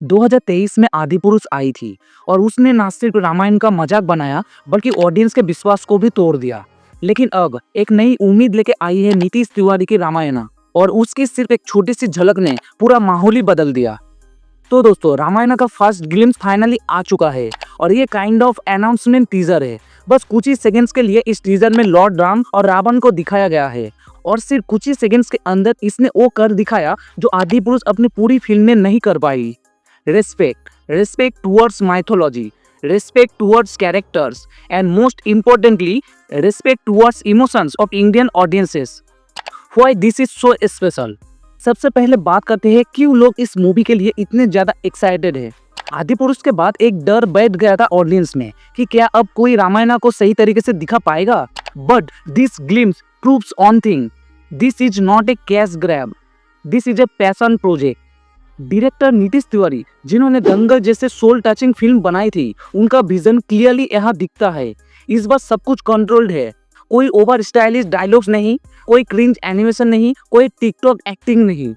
2023 में आदिपुरुष आई थी और उसने ना सिर्फ रामायण का मजाक बनाया बल्कि ऑडियंस के विश्वास को भी तोड़ दिया। लेकिन अब एक नई उम्मीद लेके आई है नीतीश तिवारी की रामायण, और उसकी सिर्फ एक छोटी सी झलक ने पूरा माहौल ही बदल दिया। तो दोस्तों, रामायण का फर्स्ट ग्लिम्स फाइनली आ चुका है और ये काइंड ऑफ अनाउंसमेंट टीजर है। बस कुछ ही सेकंड्स के लिए इस टीजर में लॉर्ड राम और रावण को दिखाया गया है, और सिर्फ कुछ ही सेकंड्स के अंदर इसने वो कर दिखाया जो आदिपुरुष अपनी पूरी फिल्म में नहीं कर पाई। Respect towards mythology, respect towards characters, and most importantly, respect towards emotions of Indian audiences. Why this is so special? सबसे पहले बात करते हैं क्यों लोग इस मूवी के लिए इतने ज्यादा एक्साइटेड है। आदिपुरुष के बाद एक डर बैठ गया था ऑडियंस में कि क्या अब कोई रामायण को सही तरीके से दिखा पाएगा। But this glimpse proves on thing, this is not a cash grab, this is a passion project. Director Nitish Tiwari, जिन्होंने दंगल जैसे सोल टचिंग फिल्म बनाई थी, उनका विजन क्लियरली यहाँ दिखता है। इस बार सब कुछ कंट्रोल्ड है, कोई ओवर स्टाइलिश डायलॉग्स नहीं, कोई क्रिंज एनिमेशन नहीं, कोई टिकटॉक एक्टिंग नहीं।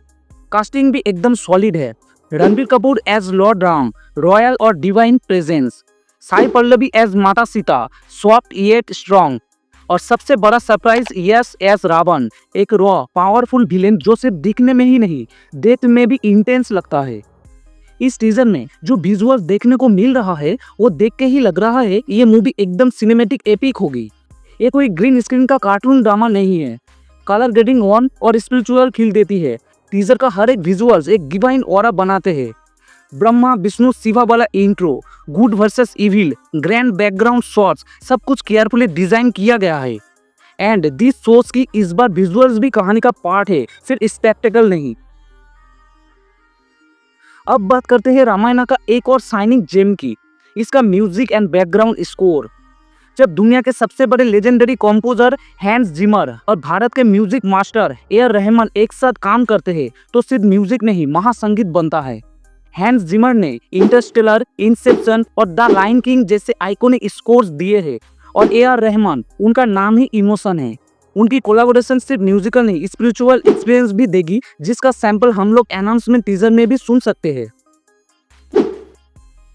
कास्टिंग भी एकदम सॉलिड है। Ranbir Kapoor as Lord Ram, royal और divine presence. Sai Pallavi as Mata Sita, soft yet strong. और सबसे बड़ा सरप्राइज यस एस रावण, एक रॉ पावरफुल विलेन जो सिर्फ दिखने में ही नहीं डेथ में भी इंटेंस लगता है। इस टीजर में जो विजुअल्स देखने को मिल रहा है वो देख के ही लग रहा है ये मूवी एकदम सिनेमैटिक एपिक होगी। ये कोई ग्रीन स्क्रीन का कार्टून ड्रामा नहीं है। कलर ग्रेडिंग ऑन और स्पिरिचुअल फील देती है। टीजर का हर एक विजुअल्स एक डिवाइन ऑरा बनाते हैं। ब्रह्मा विष्णु शिवा वाला intro, good versus evil, grand background shots, सब कुछ केयरफुली डिजाइन किया गया है। एंड दिस शोज की इस बार विजुअल्स भी कहानी का पार्ट है, सिर्फ स्पेक्टेकल नहीं। अब बात करते हैं रामायण का एक और शाइनिंग जेम की, इसका म्यूजिक एंड बैकग्राउंड स्कोर। जब दुनिया के सबसे बड़े लेजेंडरी कंपोजर हैंस जिमर और भारत के म्यूजिक मास्टर ए रहमान एक साथ काम करते हैं तो सिर्फ म्यूजिक नहीं महासंगीत बनता है। हैंस जिमर ने इंटरस्टेलर, इंसेप्शन और द लायन किंग जैसे आइकॉनिक स्कोर्स दिए हैं, और ए रहमान, उनका नाम ही इमोशन है। उनकी कोलैबोरेशन सिर्फ म्यूजिकल नहीं स्पिरिचुअल एक्सपीरियंस भी देगी, जिसका सैंपल हम लोग अनाउंसमेंट टीजर में भी सुन सकते हैं।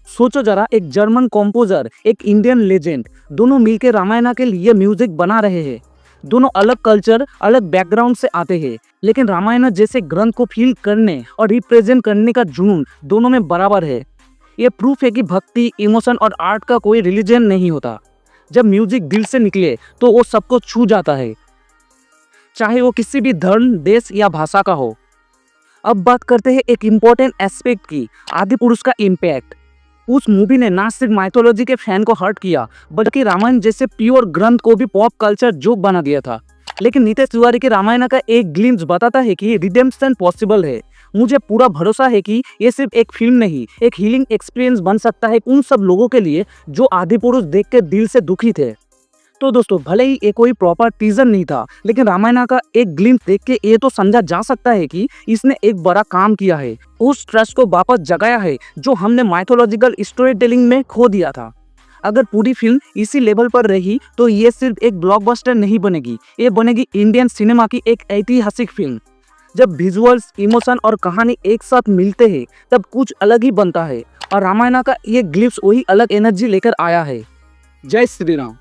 सोचो जरा, एक जर्मन कंपोजर, एक इंडियन लेजेंड, दोनों मिलकर रामायण के लिए म्यूजिक बना रहे हैं। दोनों अलग कल्चर, अलग बैकग्राउंड से आते हैं, लेकिन रामायण जैसे ग्रंथ को फील करने और रिप्रेजेंट करने का जुनून दोनों में बराबर है। ये प्रूफ है कि भक्ति, इमोशन और आर्ट का कोई रिलीजन नहीं होता। जब म्यूजिक दिल से निकले तो वो सबको छू जाता है, चाहे वो किसी भी धर्म, देश या भाषा का हो। अब बात करते हैं एक इम्पोर्टेंट एस्पेक्ट की, आदिपुरुष का इम्पैक्ट। उस मूवी ने ना सिर्फ माइथोलॉजी के फैन को हर्ट किया बल्कि रामायण जैसे प्योर ग्रंथ को भी पॉप कल्चर जोक बना दिया था। लेकिन नीतीश तिवारी के रामायण का एक ग्लिम्स बताता है कि रिडेम्पशन पॉसिबल है। मुझे पूरा भरोसा है कि ये सिर्फ एक फिल्म नहीं, एक हीलिंग एक्सपीरियंस बन सकता है उन सब लोगों के लिए जो आदिपुरुष देख के दिल से दुखी थे। तो दोस्तों, भले ही ये कोई प्रॉपर टीजर नहीं था, लेकिन रामायण का एक ग्लिम्स देख के ये तो समझा जा सकता है कि इसने एक बड़ा काम किया है, उस ट्रस्ट को वापस जगाया है जो हमने माइथोलॉजिकल स्टोरी टेलिंग में खो दिया था। अगर पूरी फिल्म इसी लेवल पर रही तो ये सिर्फ एक ब्लॉकबस्टर नहीं बनेगी, ये बनेगी इंडियन सिनेमा की एक ऐतिहासिक फिल्म। जब विजुअल्स, इमोशन और कहानी एक साथ मिलते हैं तब कुछ अलग ही बनता है, और रामायण का ये ग्लिम्स वही अलग एनर्जी लेकर आया है। जय श्री राम।